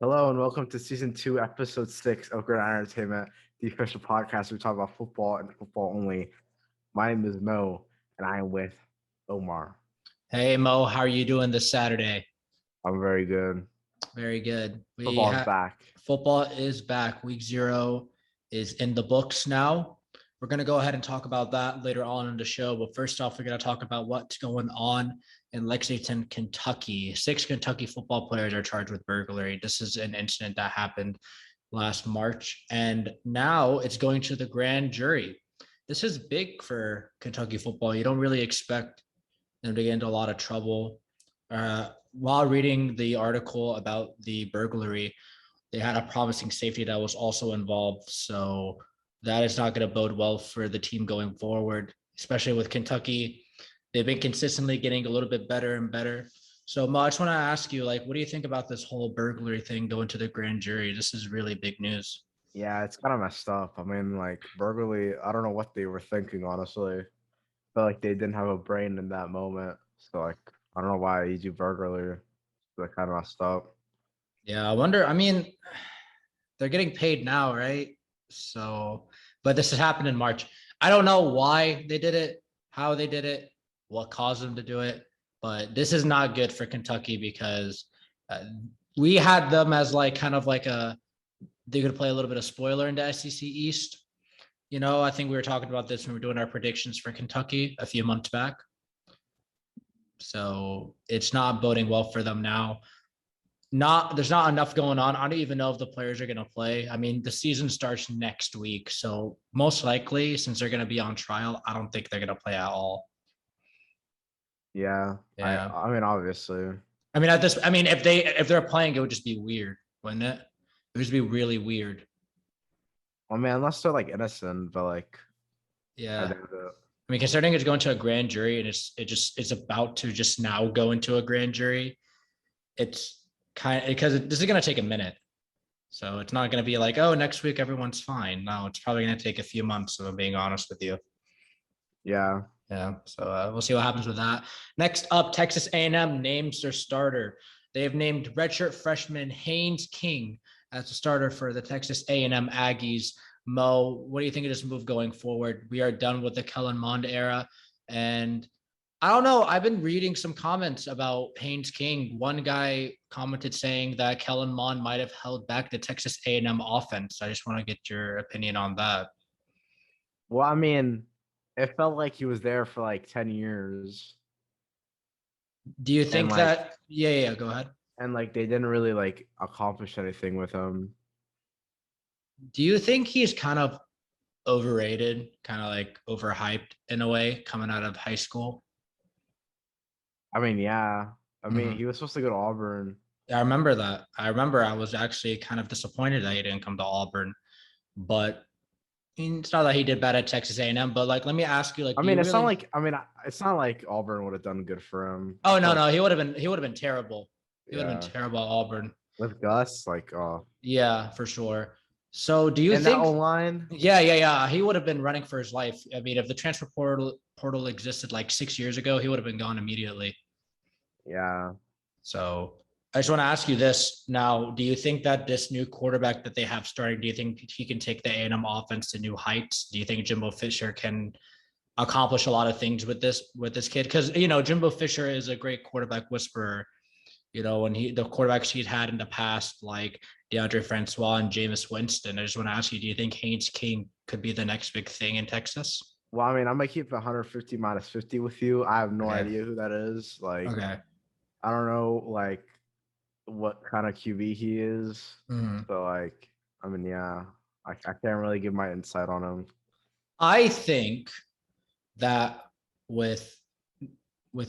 Hello and welcome to season 2, episode 6 of Gridiron Entertainment, the official podcast where we talk about football and football only. My name is Mo, and I am with Omar. Hey Mo, how are you doing this Saturday? I'm very good. Very good. Football's back. Football is back. Week 0 is in the books now. We're going to go ahead and talk about that later on in the show. But first off, we're going to talk about what's going on in Lexington, Kentucky. 6 Kentucky football players are charged with burglary. This is an incident that happened last March, and now it's going to the grand jury. This is big for Kentucky football. You don't really expect them to get into a lot of trouble. While reading the article about the burglary, they had a promising safety that was also involved. So that is not going to bode well for the team going forward, especially with Kentucky. They've been consistently getting a little bit better and better. So, Mo, I just want to ask you, what do you think about this whole burglary thing going to the grand jury? This is really big news. Yeah, it's kind of messed up. I mean, burglary, I don't know what they were thinking, honestly. I feel like they didn't have a brain in that moment. So, I don't know why you do burglary. They're kind of messed up. Yeah, I wonder. I mean, they're getting paid now, right? So, but this has happened in March. I don't know why they did it, how they did it, what caused them to do it, but this is not good for Kentucky because we had them as they could play a little bit of spoiler in the SEC East. I think we were talking about this when we were doing our predictions for Kentucky a few months back. So it's not boding well for them now. There's not enough going on. I don't even know if the players are going to play. I mean, the season starts next week, so most likely, since they're going to be on trial, I don't think they're going to play at all. Yeah. I mean, obviously. If they're playing, it would just be weird, wouldn't it? It would just be really weird. I mean, unless they're innocent, but yeah. I mean, considering it's going to a grand jury and it's about to just now go into a grand jury, it's kind of because this is going to take a minute. So it's not going to be next week everyone's fine. No, it's probably going to take a few months, if I'm being honest with you. Yeah. So we'll see what happens with that. Next up, Texas A&M names their starter. They have named redshirt freshman Haynes King as the starter for the Texas A&M Aggies. Mo, what do you think of this move going forward? We are done with the Kellen Mond era, and I don't know. I've been reading some comments about Haynes King. One guy commented saying that Kellen Mond might have held back the Texas A&M offense. I just want to get your opinion on that. Well, I mean, it felt like he was there for 10 years. Do you think that? Yeah, go ahead. And they didn't really accomplish anything with him. Do you think he's kind of overrated, kind of overhyped in a way coming out of high school? I mean, yeah. I mean, he was supposed to go to Auburn. I remember that. I was actually kind of disappointed that he didn't come to Auburn, but it's not that he did bad at Texas A&M. But let me ask you, it's not like Auburn would have done good for him. Oh no, he would have been terrible. He would have been terrible at Auburn with Gus. Yeah, for sure. So do you think that O-line? Yeah. He would have been running for his life. I mean, if the transfer portal existed 6 years ago, he would have been gone immediately. Yeah. So I just want to ask you this now. Do you think that this new quarterback that they have starting, do you think he can take the A&M offense to new heights? Do you think Jimbo Fisher can accomplish a lot of things with this kid? Because, Jimbo Fisher is a great quarterback whisperer. When the quarterbacks he'd had in the past, like DeAndre Francois and Jameis Winston. I just want to ask you, do you think Haynes King could be the next big thing in Texas? Well, I mean, I'm going to keep 150 minus 50 with you. I have no idea who that is. Okay. I don't know, what kind of QB he is. So, I mean, yeah, I can't really give my insight on him. I think that with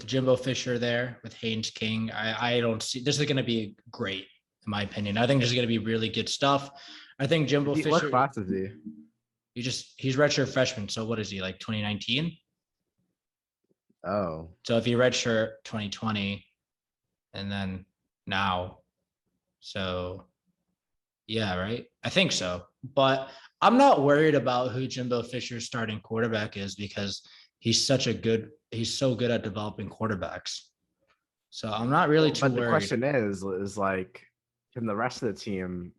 Jimbo Fisher there, with Haynes King, I don't see this is going to be great, in my opinion. I think this is going to be really good stuff. I think Jimbo Fisher. What class is he? He's redshirt freshman. So what is he, 2019? Oh. So if he redshirt 2020 and then now, so yeah, right? I think so. But I'm not worried about who Jimbo Fisher's starting quarterback is because he's so good at developing quarterbacks. So I'm not really too worried. But the question is can the rest of the team,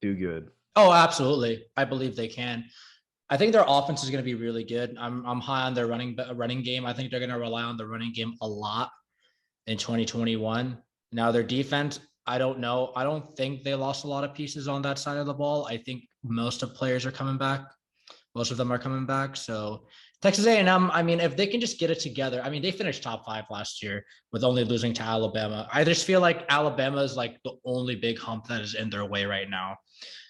do good? Oh, absolutely. I believe they can. I think their offense is going to be really good. I'm high on their running game. I think they're going to rely on the running game a lot in 2021. Now their defense, I don't know. I don't think they lost a lot of pieces on that side of the ball. I think most of players are coming back. Most of them are coming back. So Texas A&M, I mean, if they can just get it together, I mean, they finished top 5 last year with only losing to Alabama. I just feel like Alabama is like the only big hump that is in their way right now.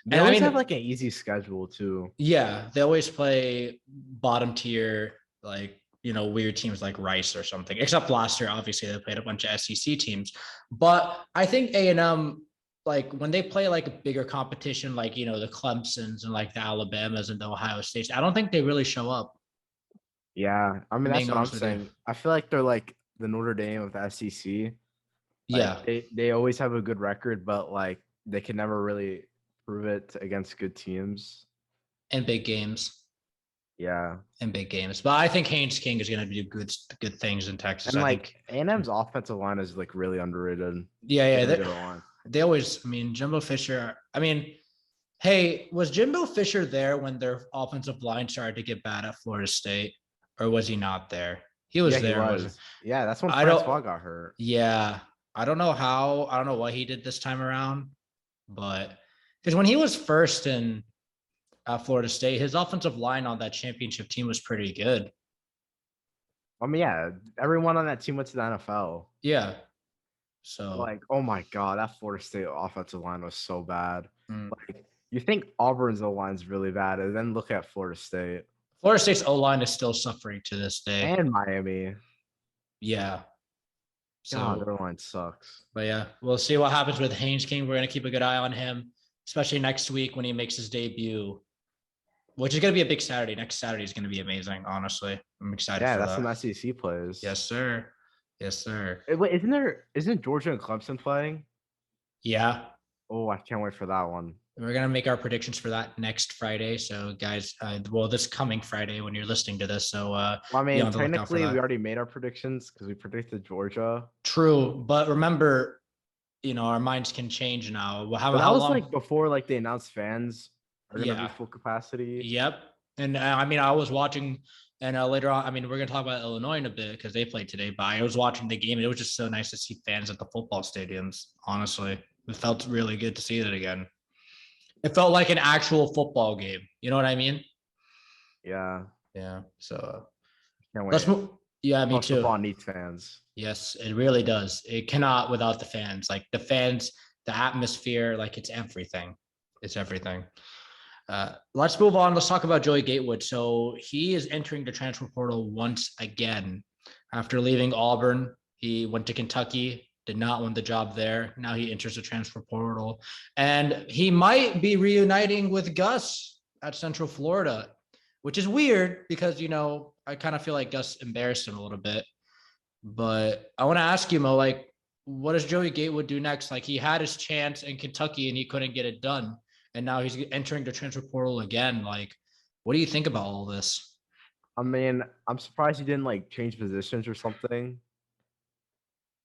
They And I always have mean, like an easy schedule too. yeah, they always play bottom tier, like, weird teams like Rice or something. Except last year, obviously, they played a bunch of SEC teams. But I think A&M, like when they play like a bigger competition, like the Clemsons and like the Alabamas and the Ohio States, I don't think they really show up. Yeah, I mean I'm that's being what I'm honest with you. saying. I feel like they're like the Notre Dame of the SEC. Like Yeah, they always have a good record, but like they can never really prove it against good teams. and big games Yeah, and big games. But I think Haynes King is going to do good things in Texas. and I like think. A&M's offensive line is like really underrated. Yeah, They have a yeah. good line. They always. I mean, Jimbo Fisher. I mean, hey, was Jimbo Fisher there when their offensive line started to get bad at Florida State, or was he not there? He Yeah, was he there, wasn't? was. Yeah, that's when I Francois don't. got hurt. Yeah, I don't know how. I don't know what he did this time around, but because when he was first in at Florida State, his offensive line on that championship team was pretty good. I mean, yeah, everyone on that team went to the NFL. Yeah. So. Like, oh my god, that Florida State offensive line was so bad. mm. Like, you think Auburn's O line's really bad, and then look at Florida State Florida State's O line is still suffering to this day. and Miami. Yeah. God, So their line sucks. But yeah, we'll see what happens with Haynes King. We're going to keep a good eye on him, especially next week when he makes his debut, which is going to be a big Saturday. Next Saturday is going to be amazing. Honestly, I'm excited Yeah, for that's that. some SEC plays. Yes, sir. Yes, sir. Wait, isn't Georgia and Clemson playing? Yeah, Oh, I can't wait for that one. we're going to make our predictions for that next Friday. So, guys, well, this coming Friday when you're listening to this. So, Well, I be mean, on the lookout for technically, we that. already made our predictions because we predicted Georgia. True, but remember, our minds can change now. How But that how was like long? before like they announced fans are gonna be Yeah. full capacity. Yep. And I mean, I was watching, and later on, I mean, we're going to talk about Illinois in a bit because they played today, but I was watching the game and it was just so nice to see fans at the football stadiums. Honestly, it felt really good to see it again. It felt like an actual football game. You know what I mean? Yeah, Yeah. So can't let's wait. move. Yeah, me College too. football needs fans. Yes, it really does. It cannot without the fans. Like the fans, the atmosphere, like it's everything. It's everything. Let's move on. Let's talk about Joey Gatewood. So he is entering the transfer portal once again. After leaving Auburn, he went to Kentucky, did not win the job there. Now he enters the transfer portal, and he might be reuniting with Gus at Central Florida, which is weird because I kind of feel like Gus embarrassed him a little bit. But I want to ask you, Mo, like, what does Joey Gatewood do next? Like, he had his chance in Kentucky and he couldn't get it done, and now he's entering the transfer portal again. Like, what do you think about all this? I mean, I'm surprised he didn't like change positions or something.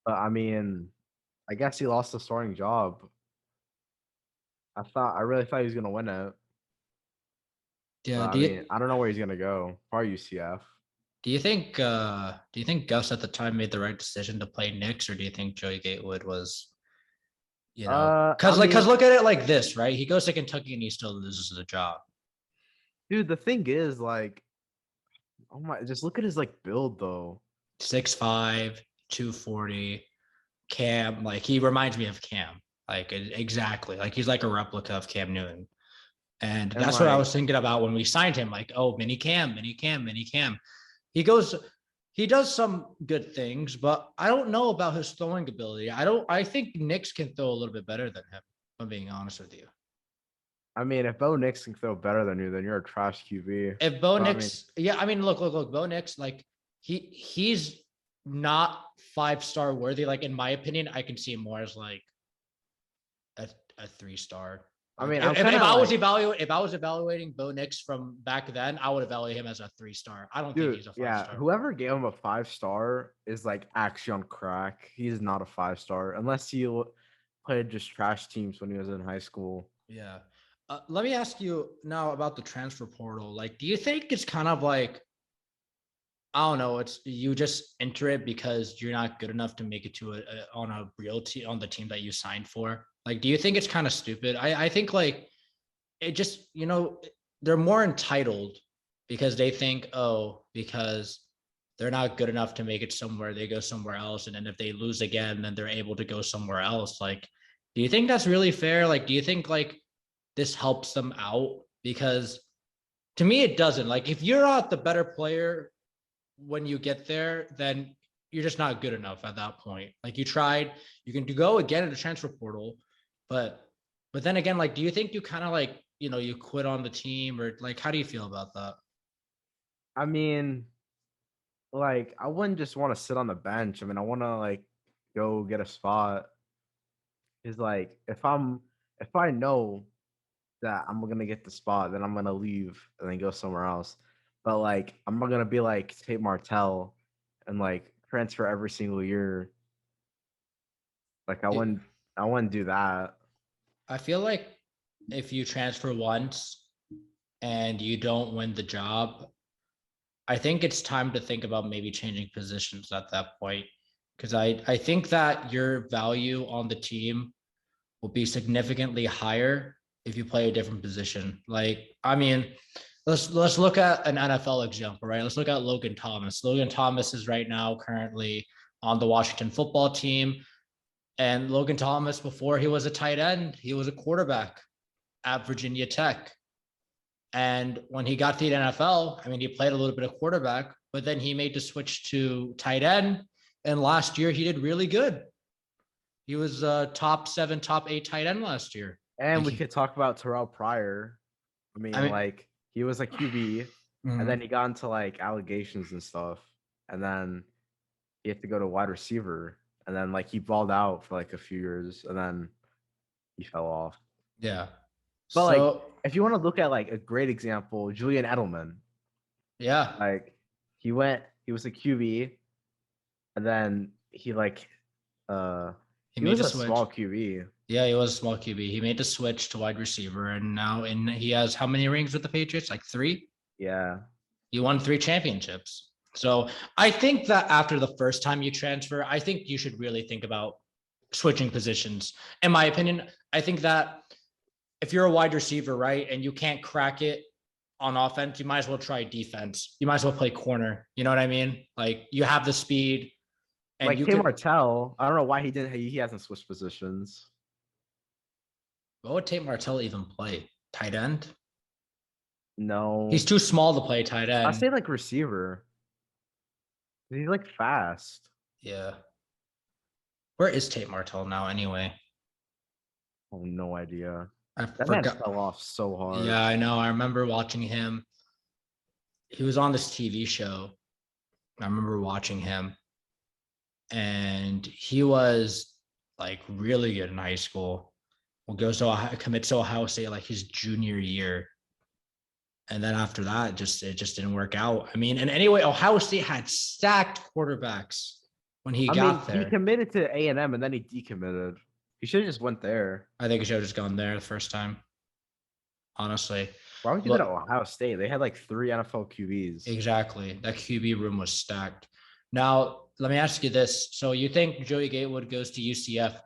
But I mean, I guess he lost the starting job. I really thought he was gonna win it. But Yeah. I mean, I don't know where he's gonna go. Probably UCF. Do you think Gus at the time made the right decision to play Knicks, or do you think Joey Gatewood was, I because mean, look at it like this, right? He goes to Kentucky and he still loses the job. dude, the thing is, like, oh my, just look at his like build though. 6'5", 240. Cam, like he reminds me of Cam, like exactly, like he's like a replica of Cam Newton, and And that's what I like, was thinking about when we signed him. Like, oh, mini Cam, mini Cam, mini Cam. He goes, he does some good things, but I don't know about his throwing ability. I think Knicks can throw a little bit better than him. If I'm being honest with you. I mean, if Bo Nix can throw better than you, then you're a trash QB. If Bo But I mean, Nix, yeah, I mean, look, Bo Nix, like he's not 5-star worthy. Like in my opinion, I can see him more as like a 3-star. I Like mean, I'm if kind of I was like, evaluating Bo Nix from back then, I would evaluate him as a 3-star. I don't think dude, he's a five yeah, star. whoever gave him a 5-star is like actually on crack. He's not a 5-star unless he played just trash teams when he was in high school. Yeah. Let me ask you now about the transfer portal. Like, do you think it's kind of like, I don't know, it's you just enter it because you're not good enough to make it to on a real team on the team that you signed for? Like, do you think it's kind of stupid? I think like it just, they're more entitled because they think, oh, because they're not good enough to make it somewhere, they go somewhere else. And then if they lose again, then they're able to go somewhere else. Like, do you think that's really fair? Like, do you think like this helps them out? Because to me, it doesn't. Like, if you're not the better player when you get there, then you're just not good enough at that point. Like, you tried, you can go again in the transfer portal, but then again, like, do you think you kind of like, you quit on the team, or like, how do you feel about that? I mean, like, I wouldn't just want to sit on the bench. I mean, I want to like go get a spot. Is like if I know that I'm gonna get the spot, then I'm gonna leave and then go somewhere else. But like, I'm not gonna be like Tate Martell and like transfer every single year. Like, I wouldn't do that. I feel like if you transfer once and you don't win the job, I think it's time to think about maybe changing positions at that point. Because I think that your value on the team will be significantly higher if you play a different position. Like, I mean, let's look at an NFL example, right? Let's look at Logan Thomas. Logan Thomas is right now currently on the Washington football team. And Logan Thomas, before he was a tight end, he was a quarterback at Virginia Tech. And when he got to the NFL, I mean, he played a little bit of quarterback, but then he made the switch to tight end. And last year, he did really good. He was top 7, top 8 tight end last year. And Like we could talk about Terrell Pryor. I mean, Like, he was a QB, and then he got into like allegations and stuff, and then he had to go to wide receiver, and then like he balled out for like a few years, and then he fell off. yeah. But like, So if you want to look at like a great example, Julian Edelman, yeah, like he was a QB, and then he he made was the a switch. small QB. Yeah, he was a small QB. He made the switch to wide receiver, and now he has how many rings with the Patriots? Like 3. Yeah. He won 3 championships. So I think that after the first time you transfer, I think you should really think about switching positions. In my opinion, I think that if you're a wide receiver, right, and you can't crack it on offense, you might as well try defense. You might as well play corner. You know what I mean? Like, you have the speed, and Like you Tim could. Martell, I don't know why he didn't. He hasn't switched positions. What would Tate Martell even play? Tight end? No, He's too small to play tight I end. say like receiver. He's like fast. Yeah. Where is Tate Martell now anyway? I have no idea. I That man forgot. fell off so hard. Yeah, I know. I remember watching him. He was on this TV show. I remember watching him, and he was like really good in high school. Well, commits to Ohio State like his junior year, and then after that, it just didn't work out. I mean, and anyway, Ohio State had stacked quarterbacks when he got He there. committed to A&M and then he decommitted. He should have just went there. I think he should have just gone there the first time. Honestly, Why would you do that at Ohio State? They had like 3 NFL QBs. exactly. That QB room was stacked. Now, let me ask you this. So you think Joey Gatewood goes to UCF?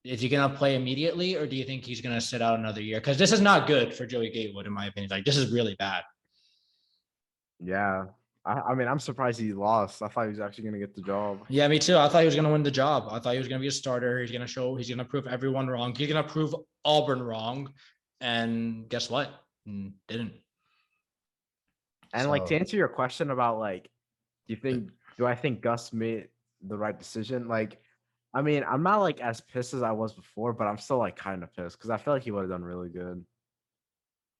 Is he going to play immediately, or do you think he's going to sit out another year? Because this is not good for Joey Gatewood, in my opinion. Like, this is really bad. Yeah. I mean, I'm surprised he lost. I thought he was actually going to get the job. Yeah, me too. I thought he was going to win the job. I thought he was going to be a starter. He's going to prove everyone wrong. He's going to prove Auburn wrong. And guess what? Didn't. And like, to answer your question about like, do I think Gus made the right decision? Like, I mean, I'm not like as pissed as I was before, but I'm still like kind of pissed because I feel like he would have done really good.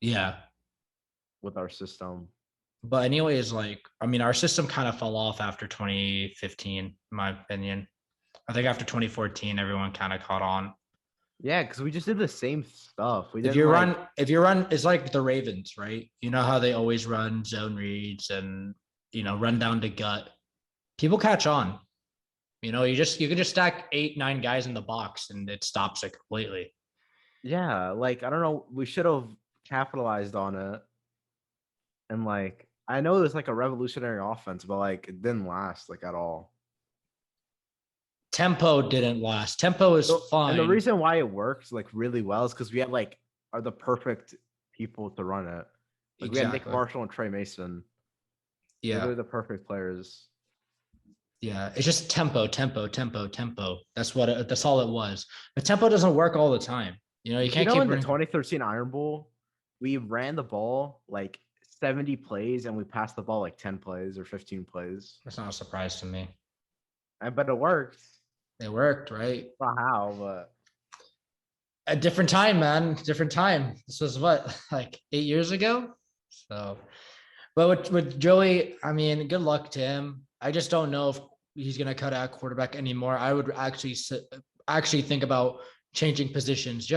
Yeah. With our system. But anyways, like, I mean, our system kind of fell off after 2015, in my opinion. I think after 2014, everyone kind of caught on. Yeah, because we just did the same stuff. If you run, it's like the Ravens, right? You know how they always run zone reads and run down to gut. People catch on. You know, you can just stack 8, 9 guys in the box and it stops it completely. Yeah, like I don't know, we should have capitalized on it. And like I know it was like a revolutionary offense, but like it didn't last like at all. Tempo didn't last. Tempo is So, and the fine. reason why it works like really well is because we had like are the perfect people to run it. Like we had Nick Exactly. Marshall and Trey Mason. Yeah. They're the perfect players. Yeah. It's just tempo, tempo, tempo, tempo. That's all it was. But tempo doesn't work all the time. You know, you You can't know, keep in the running. 2013 Iron Bowl, we ran the ball like 70 plays and we passed the ball like 10 plays or 15 plays. That's not a surprise to me. But it worked. It worked, right? Not how, but A different time, man. Different time. This was what, like 8 years ago? So, but with Joey, I mean, good luck to him. I just don't know if he's going to cut out quarterback anymore. I would actually think about changing positions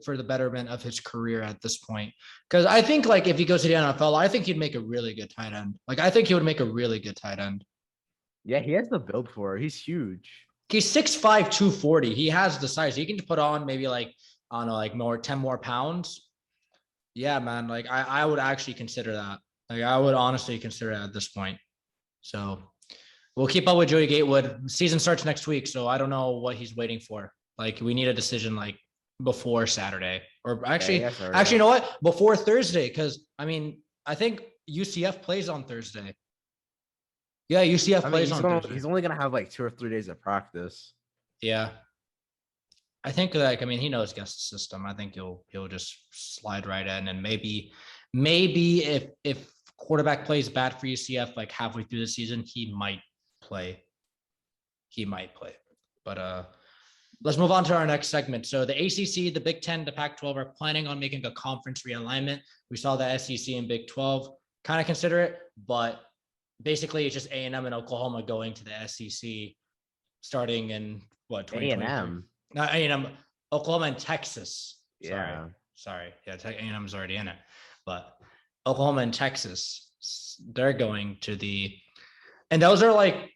for the betterment of his career at this point. Because I think like if he goes to the NFL, I think he'd make a really good tight end. Like I think he would make a really good tight end. yeah, he has the build for it. He's huge. He's 6'5", 240. He has the size. He can put on maybe like, I don't know, like 10 more pounds. Yeah, man. Like I would actually consider that. Like I would honestly consider it at this point. So we'll keep up with Joey Gatewood. Season starts next week, so I don't know what he's waiting for. Like we need a decision like before Saturday, or Yeah, you know what? Before Thursday, because I mean, I think UCF plays on Thursday. Yeah, UCF I mean, plays on Thursday. he's only gonna have like 2 or 3 days of practice. Yeah, I think like I mean he knows guest system. I think he'll just slide right in, and maybe if quarterback plays bad for UCF like halfway through the season, he might play. But let's move on to our next segment. So the ACC, the Big Ten, the Pac-12 are planning on making a conference realignment. We saw the SEC and Big 12 kind of consider it, but basically it's just A&M and Oklahoma going to the SEC starting in what 2023. Not A&M, Oklahoma and Texas. Yeah. Sorry. Yeah, A&M is already in it, but Oklahoma and Texas, they're going to and those are like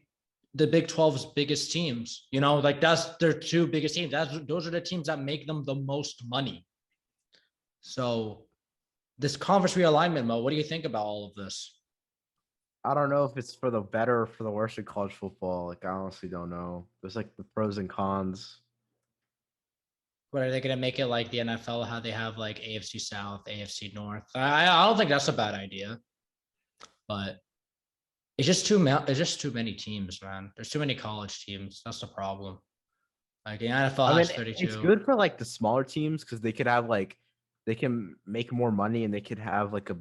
the Big 12's biggest teams, you know, like that's their two biggest teams. Those are the teams that make them the most money. So this conference realignment, Mo, what do you think about all of this? I don't know if it's for the better or for the worse in college football. Like I honestly don't know. There's like the pros and cons. What are they going to make it like the NFL, how they have like AFC South, AFC North? I don't think that's a bad idea, but it's just too many teams, man. There's too many college teams. That's the problem. Like the NFL has 32. It's good for like the smaller teams because they could have like they can make more money and they could have like a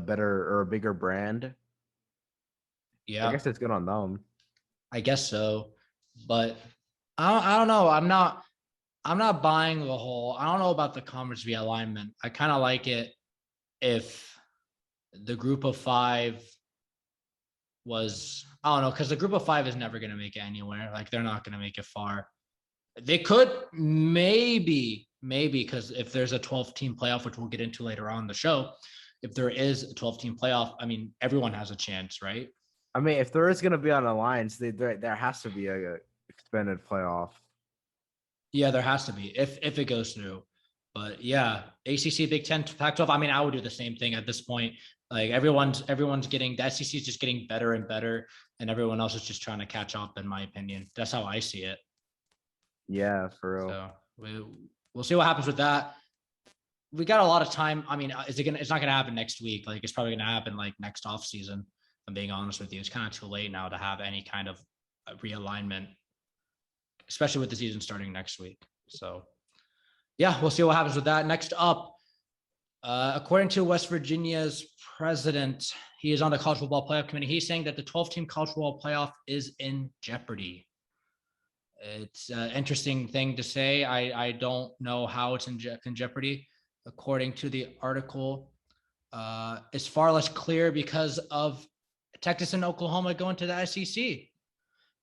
better or a bigger brand. Yeah, I guess it's good on them. I guess so, but I don't know. I'm not buying the whole. I don't know about the conference realignment. I kind of like it if the group of five was. I don't know because the group of five is never going to make it anywhere. Like they're not going to make it far. They could maybe because if there's a 12-team playoff, which we'll get into later on in the show, if there is a 12-team playoff, I mean everyone has a chance, right? I mean, if there is going to be an alliance, there has to be a expanded playoff. Yeah, there has to be if it goes through. But yeah, ACC, Big Ten, Pac-12. I mean, I would do the same thing at this point. Like everyone's getting the SEC is just getting better and better, and everyone else is just trying to catch up. In my opinion, that's how I see it. Yeah, for real. So we'll see what happens with that. We got a lot of time. I mean, it's not gonna happen next week. Like it's probably gonna happen like next off season. I'm being honest with you. It's kind of too late now to have any kind of realignment, especially with the season starting next week. So yeah, we'll see what happens with that. Next up, according to West Virginia's president, he is on the college football playoff committee. He's saying that the 12-team college football playoff is in jeopardy. It's an interesting thing to say. I don't know how it's in jeopardy. According to the article, it's far less clear because of Texas and Oklahoma going to the SEC.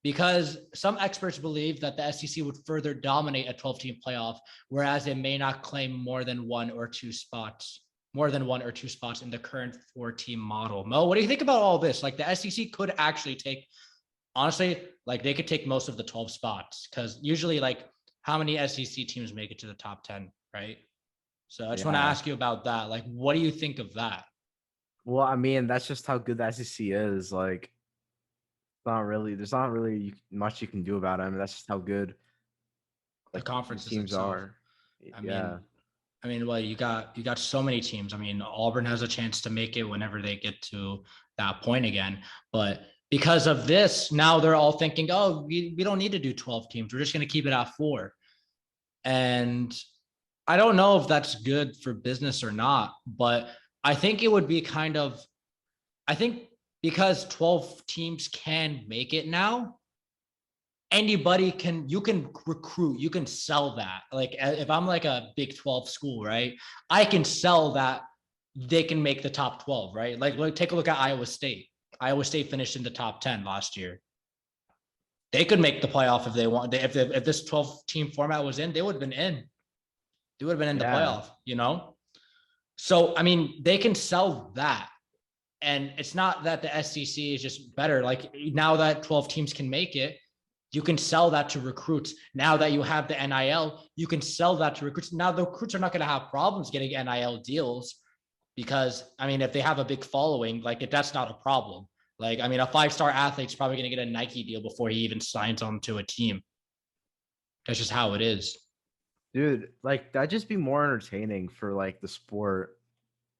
Because some experts believe that the SEC would further dominate a 12-team playoff, whereas it may not claim more than one or two spots in the current 4-team model. Mo, what do you think about all this? Like the SEC could actually take honestly, like they could take most of the 12 spots because usually, like, how many SEC teams make it to the top 10, right? So I just want to Yeah. ask you about that. Like, what do you think of that? Well, I mean, that's just how good the SEC is. Like, there's not really much you can do about it. I mean, that's just how good The like the conference is teams itself. are. I Yeah. mean, well, you got so many teams. I mean, Auburn has a chance to make it whenever they get to that point again. But because of this, now they're all thinking, oh, we don't need to do 12 teams. We're just going to keep it at 4. And I don't know if that's good for business or not, but I think it would be I think because 12 teams can make it now, you can recruit, you can sell that. Like if I'm like a Big 12 school, right? I can sell that they can make the top 12, right? Like take a look at Iowa State. Iowa State finished in the top 10 last year. They could make the playoff if they want. If this 12 team format was in, they would have been in. They would have been in the Yeah. playoff, you know? So, I mean, they can sell that. And it's not that the SEC is just better. Like now that 12 teams can make it, you can sell that to recruits. Now that you have the NIL, you can sell that to recruits. Now the recruits are not going to have problems getting NIL deals because, I mean, if they have a big following, like that's not a problem. Like, I mean, a 5-star athlete's probably going to get a Nike deal before he even signs on to a team. That's just how it is. Dude, like that'd just be more entertaining for like the sport.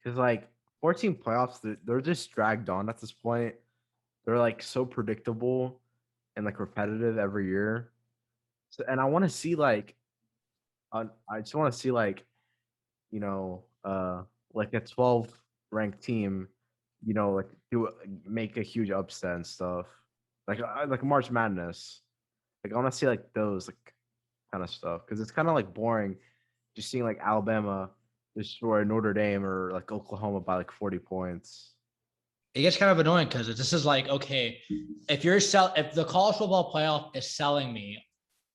Because like 14 playoffs, they're just dragged on at this point. They're like so predictable and like repetitive every year. So, and I want to see like, I just want to see like, you know, like a 12 ranked team, like make a huge upset and stuff, like March Madness. Like I want to see like those like kind of stuff because it's kind of like boring just seeing like Alabama destroy Notre Dame or like Oklahoma by like 40 points. It gets kind of annoying because this is like, okay, if the college football playoff is selling me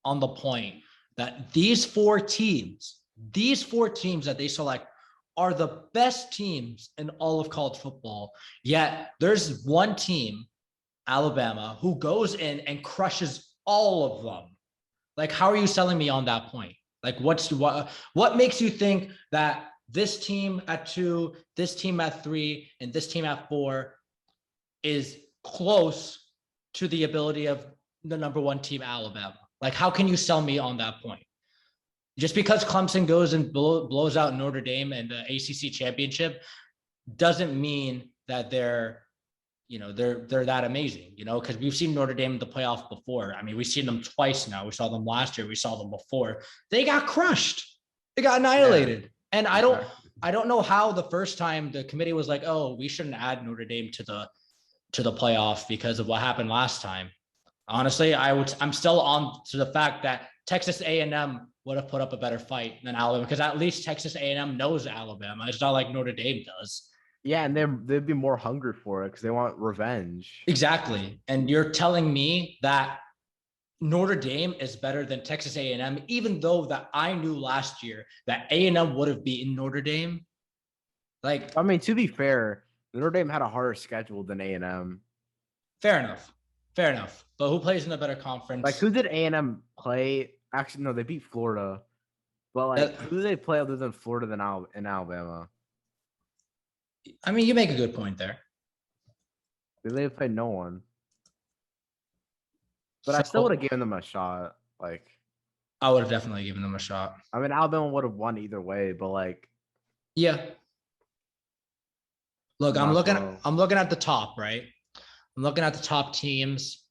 on the point that these four teams that they select are the best teams in all of college football. Yet there's one team, Alabama, who goes in and crushes all of them. Like, how are you selling me on that point? Like, what makes you think that this team at 2, this team at 3, and this team at 4 is close to the ability of the number 1 team, Alabama? Like, how can you sell me on that point? Just because Clemson goes and blows out Notre Dame in the ACC championship doesn't mean that they're that amazing, because we've seen Notre Dame in the playoff before. I mean, we've seen them twice now. We saw them last year. We saw them before. They got crushed. They got annihilated. Yeah, And exactly. I don't know how the first time the committee was like, oh, we shouldn't add Notre Dame to the playoff because of what happened last time. Honestly, I'm still on to the fact that Texas A&M would have put up a better fight than Alabama because at least Texas A&M knows Alabama. It's not like Notre Dame does. Yeah, and they'd be more hungry for it because they want revenge. Exactly. And you're telling me that Notre Dame is better than Texas A&M, even though that I knew last year that A&M would have beaten Notre Dame. Like, I mean, to be fair, Notre Dame had a harder schedule than A&M. fair enough. Fair enough. But who plays in the better Like, conference? who did A&M play? Actually, no, they beat Florida. But like, who do they play other than Florida in Alabama? I mean, you make a good point there. They played no one. But I still would have So given them a shot. Like, I would have definitely given them a shot. I mean, Alabama would have won either way, but like, Yeah. Look, might as well. I'm looking at the top, right? I'm looking at the top teams.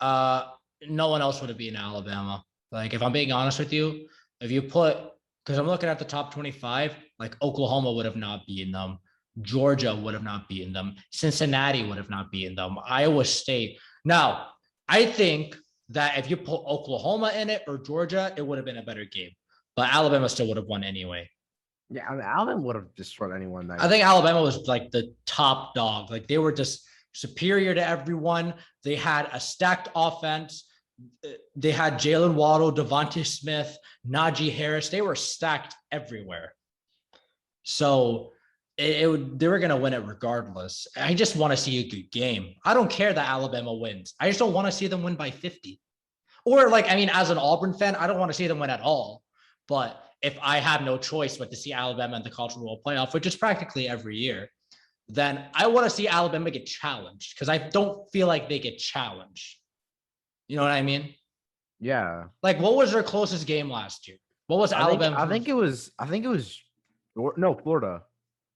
No one else would have beaten Alabama. Like, if I'm being honest with you, if you put, because I'm looking at the top 25, like Oklahoma would have not beaten them. Georgia would have not beaten them. Cincinnati would have not beaten them. Iowa State. Now, I think that if you put Oklahoma in it or Georgia, it would have been a better game. But Alabama still would have won anyway. Yeah, I mean, Alabama would have destroyed anyone that I think year. Alabama was like the top dog. Like they were just superior to everyone. They had a stacked offense. They had Jalen Waddle, Devontae Smith, Najee Harris. They were stacked everywhere. So they were going to win it regardless. I just want to see a good game. I don't care that Alabama wins. I just don't want to see them win by 50. Or like, I mean, as an Auburn fan, I don't want to see them win at all. But if I have no choice but to see Alabama in the College Football Playoff, which is practically every year, then I want to see Alabama get challenged because I don't feel like they get challenged. You know what I mean? Yeah. Like, what was their closest game last year? What was Alabama? I think it was no, Florida.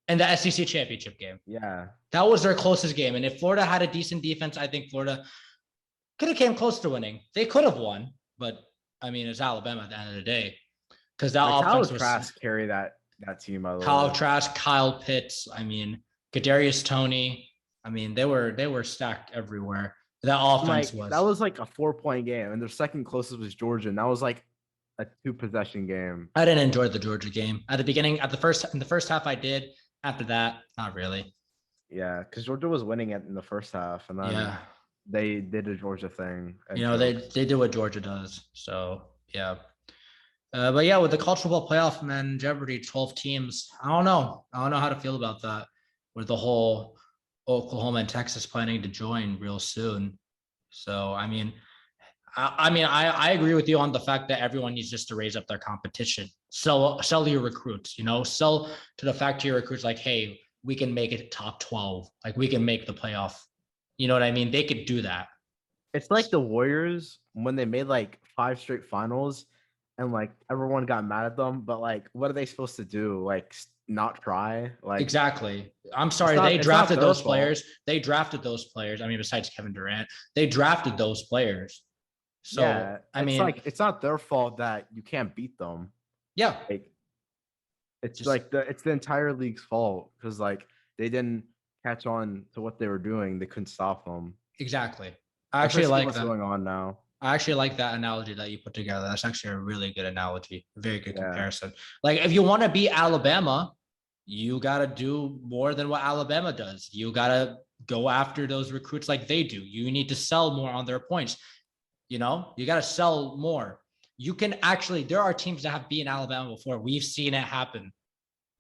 In the SEC championship game. Yeah. That was their closest game. And if Florida had a decent defense, I think Florida could have came close to winning. They could have won, but I mean, it's Alabama at the end of the day. Because that like offense was Trask carry that team. Kyle Trask, Kyle Pitts. I mean, Kadarius Toney. I mean, they were stacked everywhere. That offense was like a 4-point game, and their second closest was Georgia, and that was like a 2-possession game. I didn't enjoy the Georgia game at the beginning. In the first half, I did. After that, not really. Yeah, because Georgia was winning it in the first half, and then they did a Georgia thing. You know, they do what Georgia does. So yeah. But yeah, with the College Football Playoff, man, Jeopardy, 12 teams. I don't know how to feel about that. With the whole Oklahoma and Texas planning to join real soon. So I mean, I agree with you on the fact that everyone needs just to raise up their competition. Sell your recruits, you know, sell to the fact to your recruits like, hey, we can make it top 12. Like we can make the playoff. You know what I mean? They could do that. It's like the Warriors when they made like 5 straight finals and like everyone got mad at them. But like, what are they supposed to do? Like not try? Like exactly. I'm sorry. They drafted those players. They drafted those players. I mean, besides Kevin Durant, they drafted those players. So yeah, I mean, like it's not their fault that you can't beat them. Yeah, like, it's just like it's the entire league's fault because like they didn't catch on to what they were doing. They couldn't stop them. Exactly. I actually like what's going on now. I actually like that analogy that you put together. That's actually a really good analogy. Very good comparison. Like if you want to beat Alabama, you got to do more than what Alabama does. You got to go after those recruits like they do. You need to sell more on their points. You know, you got to sell more. You can actually, there are teams that have beaten Alabama before. We've seen it happen.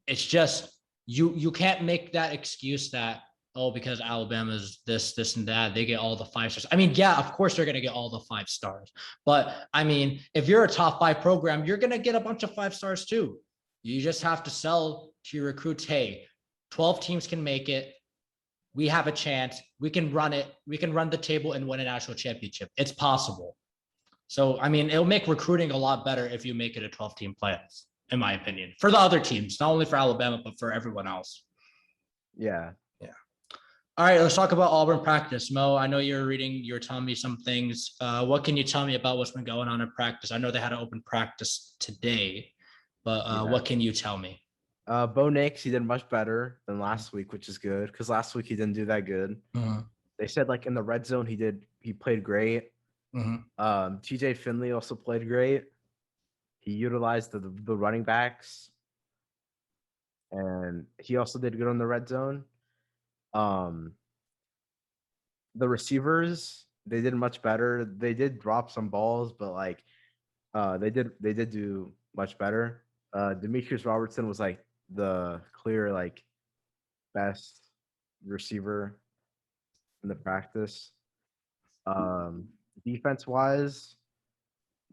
It's just, you can't make that excuse that, oh, because Alabama's this, and that, they get all the 5 stars. I mean, yeah, of course they're going to get all the 5 stars. But I mean, if you're a top 5 program, you're going to get a bunch of 5 stars too. You just have to sell to your recruits, hey, 12 teams can make it. We have a chance. We can run it. We can run the table and win a national championship. It's possible. So, I mean, it'll make recruiting a lot better if you make it a 12-team playoffs, in my opinion, for the other teams, not only for Alabama, but for everyone else. Yeah. Yeah. All right, let's talk about Auburn practice. Mo, I know you're telling me some things. What can you tell me about what's been going on in practice? I know they had an open practice today, but what can you tell me? Bo Nix, he did much better than last week, which is good because last week he didn't do that good. They said like in the red zone he played great. TJ Finley also played great. He utilized the running backs, and he also did good on the red zone. The receivers, they did much better. They did drop some balls, but like they did do much better. Demetrius Robertson was like the clear like best receiver in the practice. Defense wise,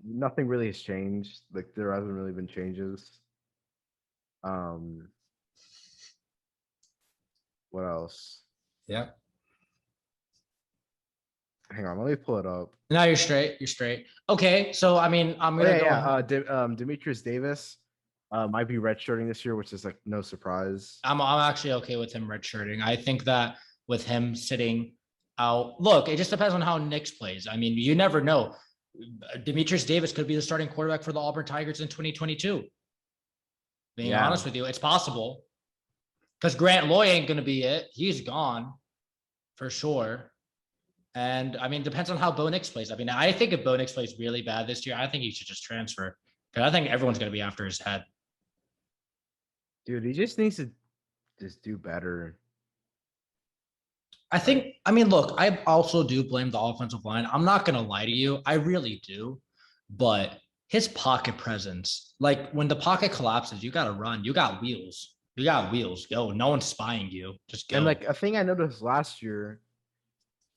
nothing really has changed. Like there hasn't really been changes. What else? Yeah. Hang on, let me pull it up. No, you're straight. You're straight. Okay, so I mean, I'm gonna Demetrius Davis might be redshirting this year, which is like no surprise. I'm actually okay with him redshirting. I think that with him sitting out, look, it just depends on how Nix plays. I mean, you never know. Demetrius Davis could be the starting quarterback for the Auburn Tigers in 2022. Being honest with you, it's possible. Because Grant Loy ain't going to be it. He's gone for sure. And I mean, depends on how Bo Nix plays. I mean, I think if Bo Nix plays really bad this year, I think he should just transfer. Because I think everyone's going to be after his head. Dude, he just needs to just do better. I mean, look, I also do blame the offensive line. I'm not going to lie to you. I really do. But his pocket presence, like when the pocket collapses, you got to run. You got wheels. You got wheels. Go. No one's spying you. Just And go. like a thing I noticed last year,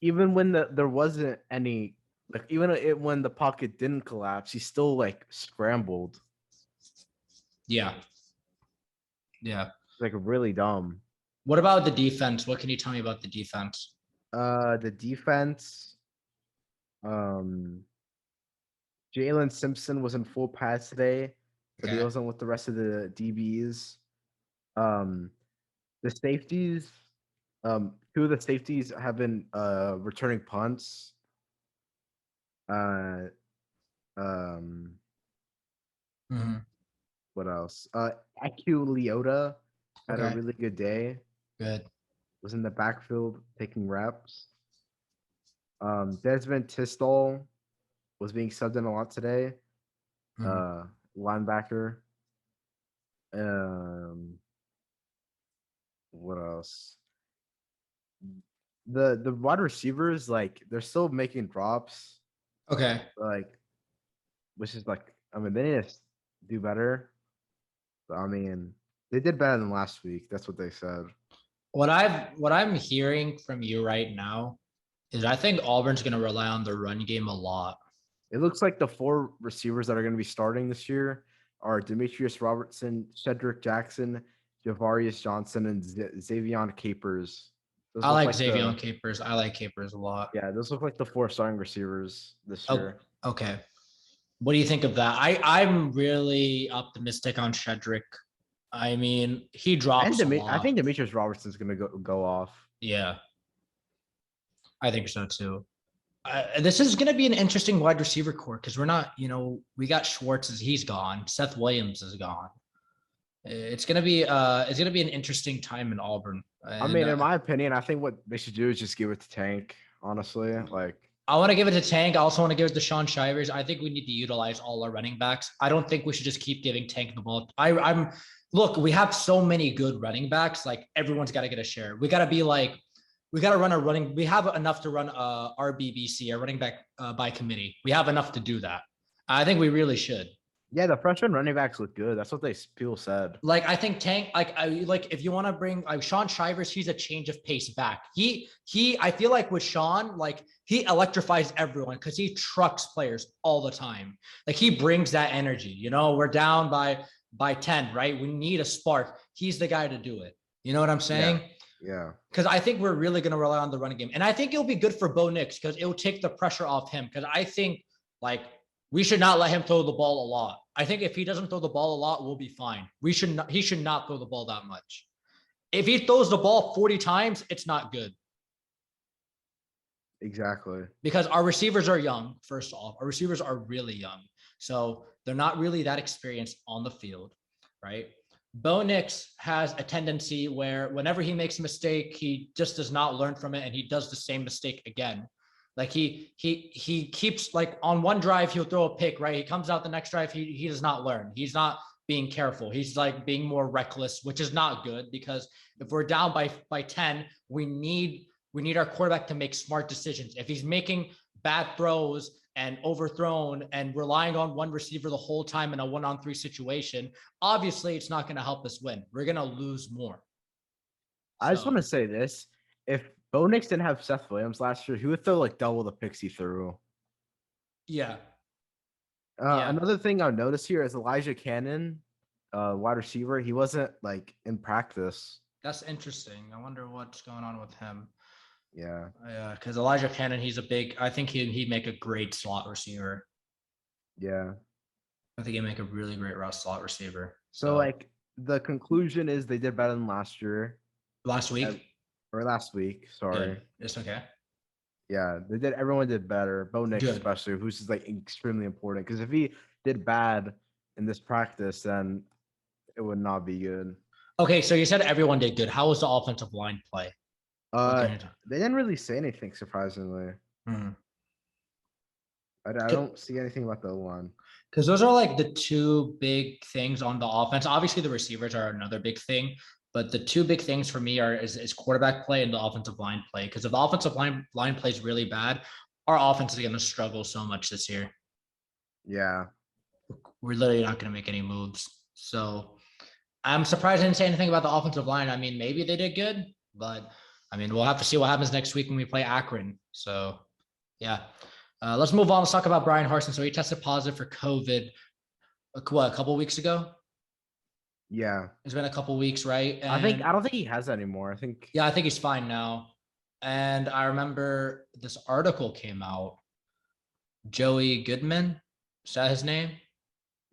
even when there wasn't any, like even when the pocket didn't collapse, he still like scrambled. Yeah. Yeah. Like really dumb. What about the defense? What can you tell me about the defense? The defense, um, Jalen Simpson was in full pads today, but he Okay. wasn't with the rest of the DBs. Um, the safeties, two of the safeties have been returning punts. Uh, um, Mhm. what else? Acu Leota had a Okay. really good day. Good. Was in the backfield taking reps. Desmond Tistol was being subbed in a lot today. Mhm. Uh, Linebacker. Um, what else? The wide receivers, like they're still making drops, Okay. like which is like I mean they need to do better. But, I mean they did better than last week. That's what they said. What I'm hearing from you right now is I think Auburn's going to rely on the run game a lot. It looks like the four receivers that are going to be starting this year are Demetrius Robertson, Cedric Jackson, Javarius Johnson, and Xavion Capers. Those I look like like Xavier Capers. I like Capers a lot. those look like the four starting receivers this Oh, year. okay. What do you think of that? I'm really optimistic on Shedrick. I mean, he And drops a I lot. think Demetrius Robertson's going to go off. Yeah, I think so too. This is going to be an interesting wide receiver core because we're not, we got Schwartz as he's gone. Seth Williams is gone. It's gonna be an interesting time in Auburn. I And mean, in my opinion, I think what they should do is just give it to Tank. Honestly, like I want to give it to Tank. I also want to give it to Sean Shivers. I think we need to utilize all our running backs. I don't think we should just keep giving Tank the ball. I'm look, we have so many good running backs. Like everyone's got to get a share. We got to be like, we got to run a running. We have enough to run RBBC, a running back by committee. We have enough to do that. I think we really should. yeah, the freshman running backs look good. That's what people said. Like I think Tank, like if you want to bring like Sean Shivers, he's a change of pace back. I feel like with Sean, like he electrifies everyone because he trucks players all the time. Like he brings that energy. We're down by 10, right? We need a spark. He's the guy to do it. You know what I'm Yeah, saying? yeah, Because I think we're really going to rely on the running game. And I think it'll be good for Bo Nix because it will take the pressure off him. Because I think like we should not let him throw the ball a lot. I think if he doesn't throw the ball a lot, we'll be fine. He should not throw the ball that much. If he throws the ball 40 times, it's not good. exactly. Because our receivers are young, first off. Our receivers are really young. So they're not really that experienced on the field, right? Bo Nix has a tendency where whenever he makes a mistake, he just does not learn from it and he does the same mistake again. Like he keeps like on one drive, he'll throw a pick, right? He comes out the next drive, he does not learn. He's not being careful. He's like being more reckless, which is not good because if we're down by 10, we need our quarterback to make smart decisions. If he's making bad throws and overthrown and relying on one receiver the whole time in a 1-on-3 situation, obviously it's not going to help us win. We're going to lose more. I just So, want to say this: if Bo Nix didn't have Seth Williams last year, he would throw like double the picks he threw. yeah. Yeah. Another thing I've noticed here is Elijah Cannon, wide receiver. He wasn't like in practice. That's interesting. I wonder what's going on with him. Yeah, Yeah, because Elijah Cannon, I think he'd make a great slot receiver. yeah. I think he'd make a really great slot receiver. So So like the conclusion is they did better than last year last uh, week, or last week. Sorry. good. It's okay. Yeah, they did. Everyone did better. Bo Nix Good. especially, who's just like extremely important. Because if he did bad in this practice, then it would not be good. Okay, so you said everyone did good. How was the offensive line play? What Uh, can you talk? they didn't really say anything surprisingly. Hmm. I don't see anything about the O-line. Because those are like the two big things on the offense. Obviously, the receivers are another big thing, but the two big things for me is quarterback play and the offensive line play. Because if the offensive line plays really bad, our offense is going to struggle so much this year. Yeah, We're literally not going to make any moves. So I'm surprised I didn't say anything about the offensive line. I mean, maybe they did good, but I mean, we'll have to see what happens next week when we play Akron. So, yeah. Let's move on. Let's talk about Bryan Harsin. So he tested positive for COVID, a couple weeks ago? Yeah. It's been a couple weeks, right? And I don't think he has anymore. I think. yeah, I think he's fine now. And I remember this article came out. Joey Goodman, is that his name?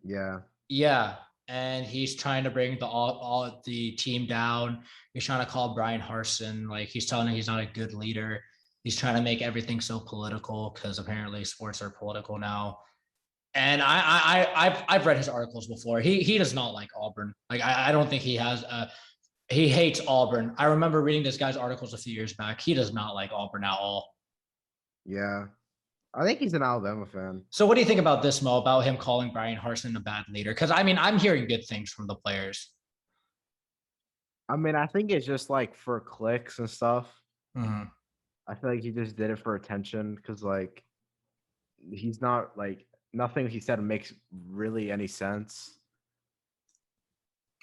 Yeah. Yeah, and he's trying to bring all the team down. He's trying to call Bryan Harsin, like he's telling him he's not a good leader. He's trying to make everything so political because apparently sports are political now. And I've read his articles before. He does not like Auburn. Like I don't think he has. He hates Auburn. I remember reading this guy's articles a few years back. He does not like Auburn at all. Yeah. I think he's an Alabama fan. So what do you think about this, Mo, about him calling Bryan Harsin a bad leader? Because I mean, I'm hearing good things from the players. I mean, I think it's just like for clicks and stuff. Mm-hmm. I feel like he just did it for attention because, like, he's not like nothing he said makes really any sense.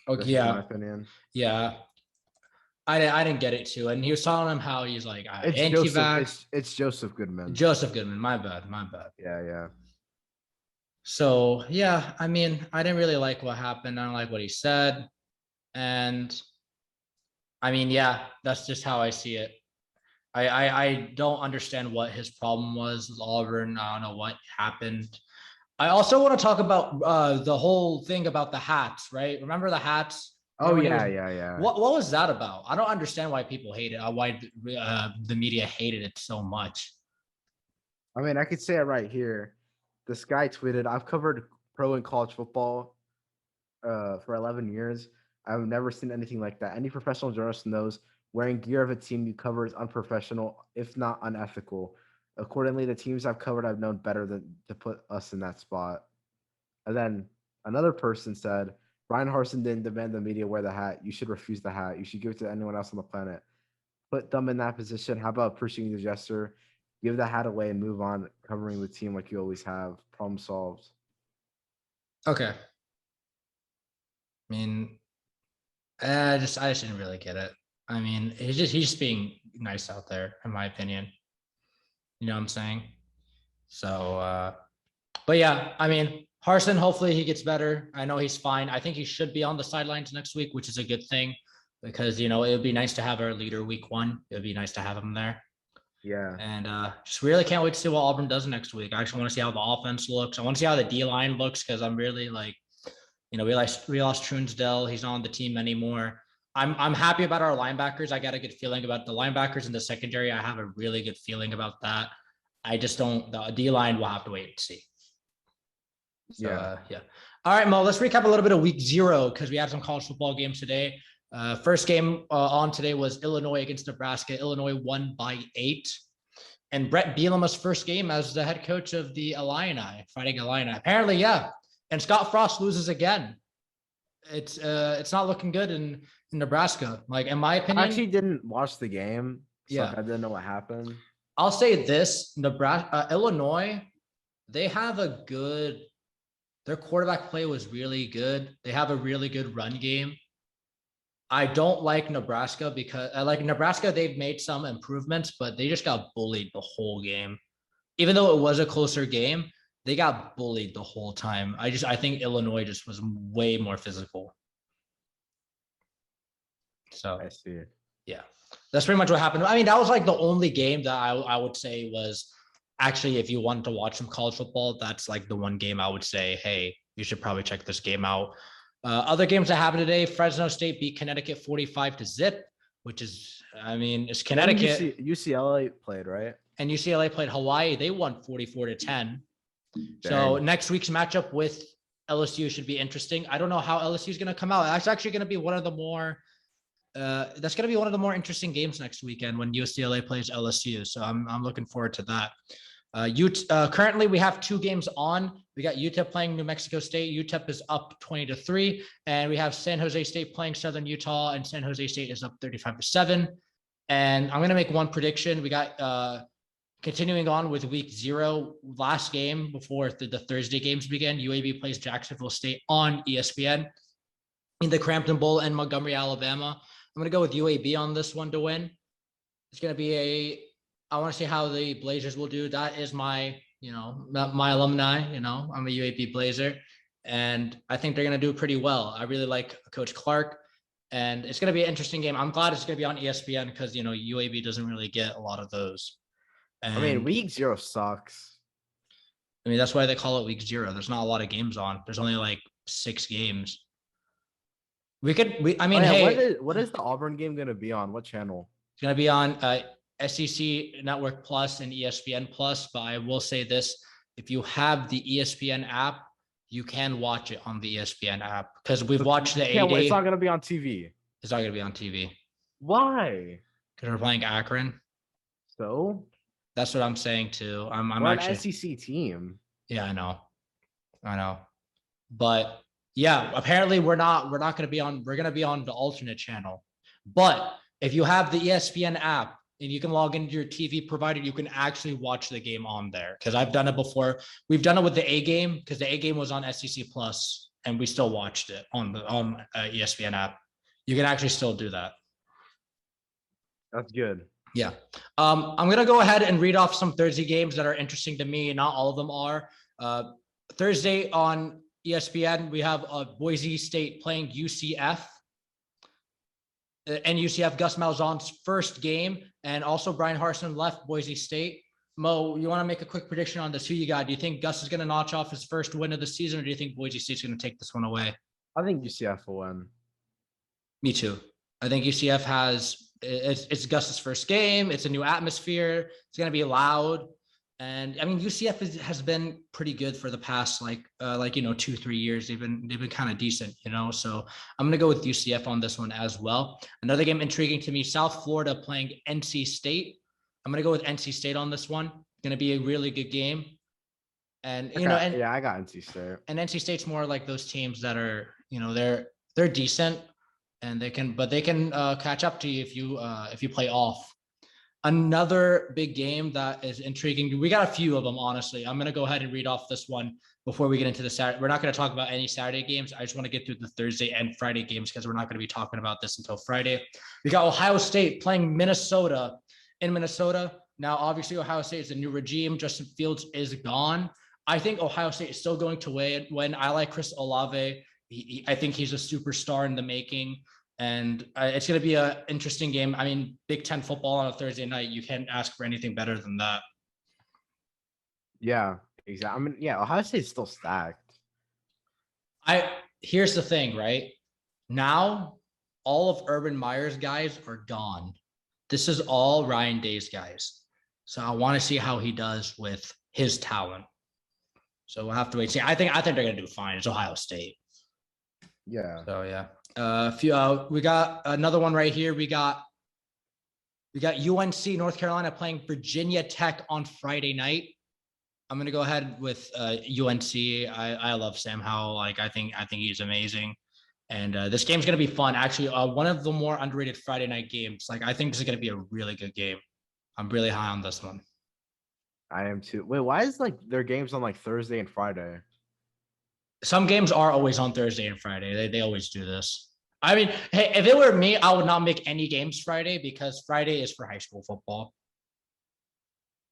Okay, That's yeah, my opinion. yeah. I didn't get it too, and he was telling him how he's like It's anti-vax. It's Joseph Goodman. Joseph Goodman, my bad, my bad. Yeah, yeah. So yeah, I mean, I didn't really like what happened. I don't like what he said, and I mean, yeah, that's just how I see it. I don't understand what his problem was with Auburn. I don't know what happened. I also want to talk about the whole thing about the hats, right? Remember the hats? Oh yeah, yeah. What was that about? I don't understand why people hate it. Why the media hated it so much. I mean, I could say it right here. This guy tweeted, "I've covered pro and college football for 11 years. I've never seen anything like that. Any professional journalist knows wearing gear of a team you cover is unprofessional, if not unethical. Accordingly, the teams I've covered, I've known better than to put us in that spot." And then another person said, "Bryan Harsin didn't demand the media wear the hat. You should refuse the hat. You should give it to anyone else on the planet. Put them in that position. How about appreciating the gesture? Give the hat away and move on, covering the team like you always have. Problem solved." Okay. I mean, I just didn't really get it. I mean, he's just being nice out there, in my opinion. You know what I'm saying? So, but yeah, I mean, Harsin, hopefully he gets better. I know he's fine. I think he should be on the sidelines next week, which is a good thing because, you know, it would be nice to have our leader week 1. It would be nice to have him there. Yeah. And just really can't wait to see what Auburn does next week. I actually want to see how the offense looks. I want to see how the D line looks because I'm really like, you know, we lost Trunsdell. He's not on the team anymore. I'm happy about our linebackers. I got a good feeling about the linebackers in the secondary. I have a really good feeling about that. I just don't. The D line will have to wait and see. So, yeah. All right, Mo. Let's recap a little bit of week 0 because we had some college football games today. First game on today was Illinois against Nebraska. Illinois won by 8. And Brett Bielema's first game as the head coach of the Fighting Illini. Apparently, yeah. And Scott Frost loses again. It's not looking good in Nebraska. Like, in my opinion, I actually didn't watch the game. So yeah, I didn't know what happened. I'll say this: Illinois, they have a good. Their quarterback play was really good. They have a really good run game. I don't like Nebraska because I like Nebraska. They've made some improvements, but they just got bullied the whole game. Even though it was a closer game, they got bullied the whole time. I think Illinois just was way more physical. So I see. Yeah, that's pretty much what happened. I mean, that was like the only game that I would say was actually, if you wanted to watch some college football, that's like the one game I would say, hey, you should probably check this game out. Other games that happened today: Fresno State beat Connecticut 45-0, which is, I mean, it's Connecticut. UCLA played, right? And UCLA played Hawaii. They won 44-10. So next week's matchup with LSU should be interesting. I don't know how LSU is going to come out. That's actually going to be one of the more interesting games next weekend when UCLA plays LSU. So I'm looking forward to that. Currently, we have 2 games on. We got UTEP playing New Mexico State. UTEP is up 20-3, and we have San Jose State playing Southern Utah, and San Jose State is up 35-7. And I'm going to make one prediction. We got continuing on with week 0, last game before the Thursday games begin. UAB plays Jacksonville State on ESPN. in the Crampton Bowl in Montgomery, Alabama. I'm going to go with UAB on this one to win. It's going to be I want to see how the Blazers will do. That is my, my alumni, I'm a UAB Blazer. And I think they're going to do pretty well. I really like Coach Clark. And it's going to be an interesting game. I'm glad it's going to be on ESPN because, UAB doesn't really get a lot of those. And I mean, week 0 sucks. that's why they call it week 0. There's not a lot of games on. There's only like 6 games. Hey, what is the Auburn game going to be on? What channel? It's going to be on SEC Network Plus and ESPN Plus. But I will say this: if you have the ESPN app, you can watch it on the ESPN app because we've watched the A-Day. It's not going to be on TV. It's not going to be on TV. Why? Because we're playing Akron. So that's what I'm saying too. I'm actually an SEC team. Yeah, I know. But yeah, apparently we're not going to be on. We're going to be on the alternate channel. But if you have the ESPN app and you can log into your TV provider, you can actually watch the game on there. Because I've done it before. We've done it with the A game because the A game was on SEC Plus, and we still watched it on the ESPN app. You can actually still do that. That's good. Yeah. I'm going to go ahead and read off some Thursday games that are interesting to me. Not all of them are. Thursday on ESPN, we have Boise State playing UCF. And UCF, Gus Malzahn's first game. And also Bryan Harsin left Boise State. Mo, you want to make a quick prediction on this? Who you got? Do you think Gus is going to notch off his first win of the season, or do you think Boise State's going to take this one away? I think UCF will win. Me too. I think UCF it's Gus's first game. It's a new atmosphere. It's going to be loud. And I mean, UCF has been pretty good for the past 2-3 years. They've been kind of decent, So I'm gonna go with UCF on this one as well. Another game intriguing to me: South Florida playing NC State. I'm gonna go with NC State on this one. Gonna be a really good game. And I got NC State. And NC State's more like those teams that are, they're decent, and they can catch up to you if you play off. Another big game that is intriguing. We got a few of them, honestly. I'm going to go ahead and read off this one before we get into the Saturday. We're not going to talk about any Saturday games. I just want to get through the Thursday and Friday games because we're not going to be talking about this until Friday. We got Ohio State playing Minnesota in Minnesota. Now, obviously, Ohio State is a new regime. Justin Fields is gone. I think Ohio State is still going to win. I like Chris Olave. I think he's a superstar in the making. And it's going to be an interesting game. I mean, Big Ten football on a Thursday night, you can't ask for anything better than that. Yeah, exactly. I mean, Ohio State's still stacked. Here's the thing, right? Now, all of Urban Meyer's guys are gone. This is all Ryan Day's guys. So I want to see how he does with his talent. So we'll have to wait and see. I think they're going to do fine. It's Ohio State. Yeah. So, yeah. We got another one right here. We got UNC North Carolina playing Virginia Tech on Friday night. I'm gonna go ahead with UNC. I love Sam Howell. I think he's amazing, and this game's gonna be fun. Actually, one of the more underrated Friday night games. I think this is gonna be a really good game. I'm really high on this one. I am too. Wait, why is their games on Thursday and Friday? Some games are always on Thursday and Friday. They always do this. I mean, hey, if it were me, I would not make any games Friday because Friday is for high school football.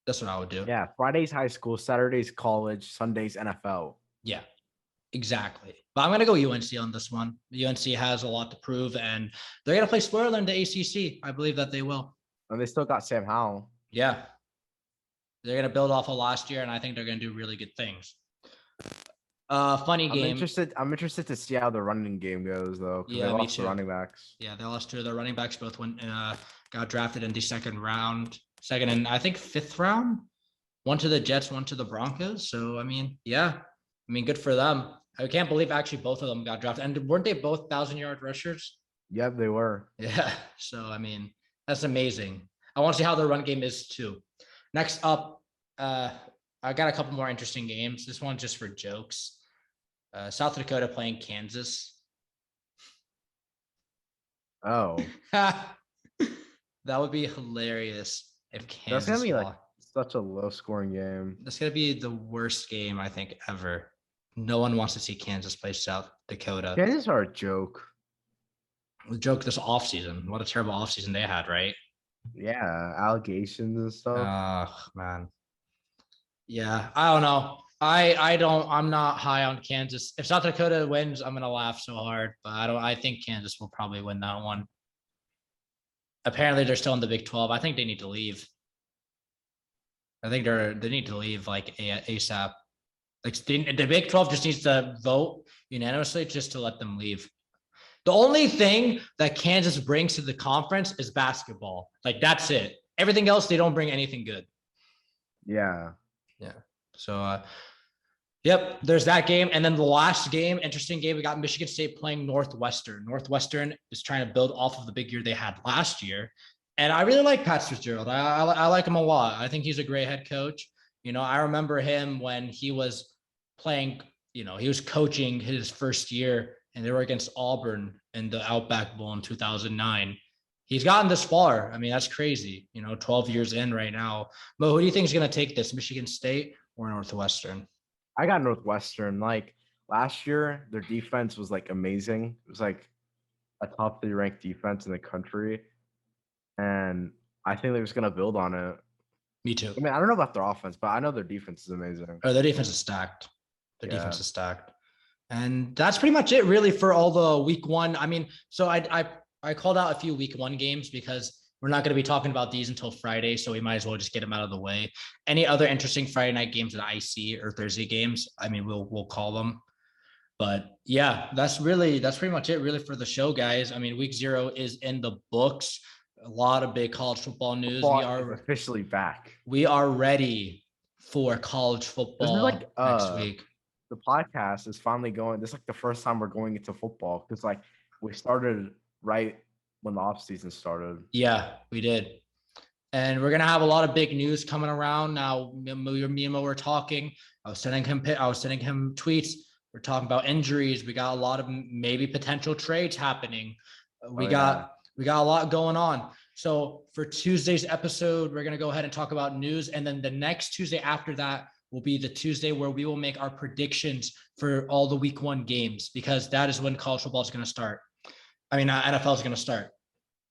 That's what I would do. Yeah, Friday's high school, Saturday's college, Sunday's NFL. Yeah, exactly. But I'm going to go UNC on this one. UNC has a lot to prove, and they're going to play spoiler in the ACC. I believe that they will. And they still got Sam Howell. Yeah. They're going to build off of last year, and I think they're going to do really good things. Funny game. I'm interested to see how the running game goes, though. Yeah, they lost the running backs. Yeah, they lost 2 of their running backs. Both got drafted in the second and I think 5th round. One to the Jets, one to the Broncos. So I mean, good for them. I can't believe actually both of them got drafted. And weren't they both 1,000-yard rushers? Yep, they were. Yeah. So I mean, that's amazing. I want to see how their run game is too. Next up, I got a couple more interesting games. This one just for jokes. South Dakota playing Kansas. Oh. That would be hilarious if Kansas. That's gonna be such a low-scoring game. That's gonna be the worst game I think ever. No one wants to see Kansas play South Dakota. Kansas are a joke. We joke this offseason. What a terrible offseason they had, right? Yeah, allegations and stuff. Man. Yeah, I don't know. I'm not high on Kansas. If South Dakota wins, I'm gonna laugh so hard. But I think Kansas will probably win that one. Apparently they're still in the Big 12. I think they need to leave. I think they need to leave like ASAP. Like the Big 12 just needs to vote unanimously just to let them leave. The only thing that Kansas brings to the conference is basketball. Like that's it. Everything else, they don't bring anything good. Yeah. Yeah. So yep, there's that game. And then the last game, interesting game, we got Michigan State playing Northwestern. Northwestern is trying to build off of the big year they had last year. And I really like Pat Fitzgerald. I like him a lot. I think he's a great head coach. I remember him when he was playing, he was coaching his first year and they were against Auburn in the Outback Bowl in 2009. He's gotten this far. I mean, that's crazy, 12 years in right now. But who do you think is going to take this, Michigan State or Northwestern? I got Northwestern. Like last year, their defense was like amazing. It was like a top 3 ranked defense in the country. And I think they're just gonna build on it. Me too. I mean, I don't know about their offense, but I know their defense is amazing. Oh, their defense is stacked. Their Yeah. defense is stacked. And that's pretty much it really for all the week one. I mean, so I called out a few week one games because we're not going to be talking about these until Friday. So we might as well just get them out of the way. Any other interesting Friday night games that I see or Thursday games, I mean, we'll call them. But yeah, that's pretty much it really for the show, guys. I mean, week 0 is in the books. A lot of big college football news. Football is officially back. We are ready for college football like, next week. The podcast is finally going. This is like the first time we're going into football because like we started right when the off season started. Yeah, we did. And we're gonna have a lot of big news coming around now. Me and Mo were talking. I was sending him tweets. We're talking about injuries. We got a lot of maybe potential trades happening. We got a lot going on. So for Tuesday's episode, we're gonna go ahead and talk about news, and then the next Tuesday after that will be the Tuesday where we will make our predictions for all the week 1 games, because that is when college football is going to start. I mean, NFL is going to start.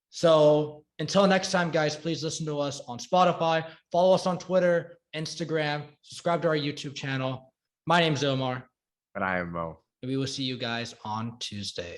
So until next time, guys, please listen to us on Spotify, follow us on Twitter, Instagram, subscribe to our YouTube channel. My name is Omar. And I am Mo. And we will see you guys on Tuesday.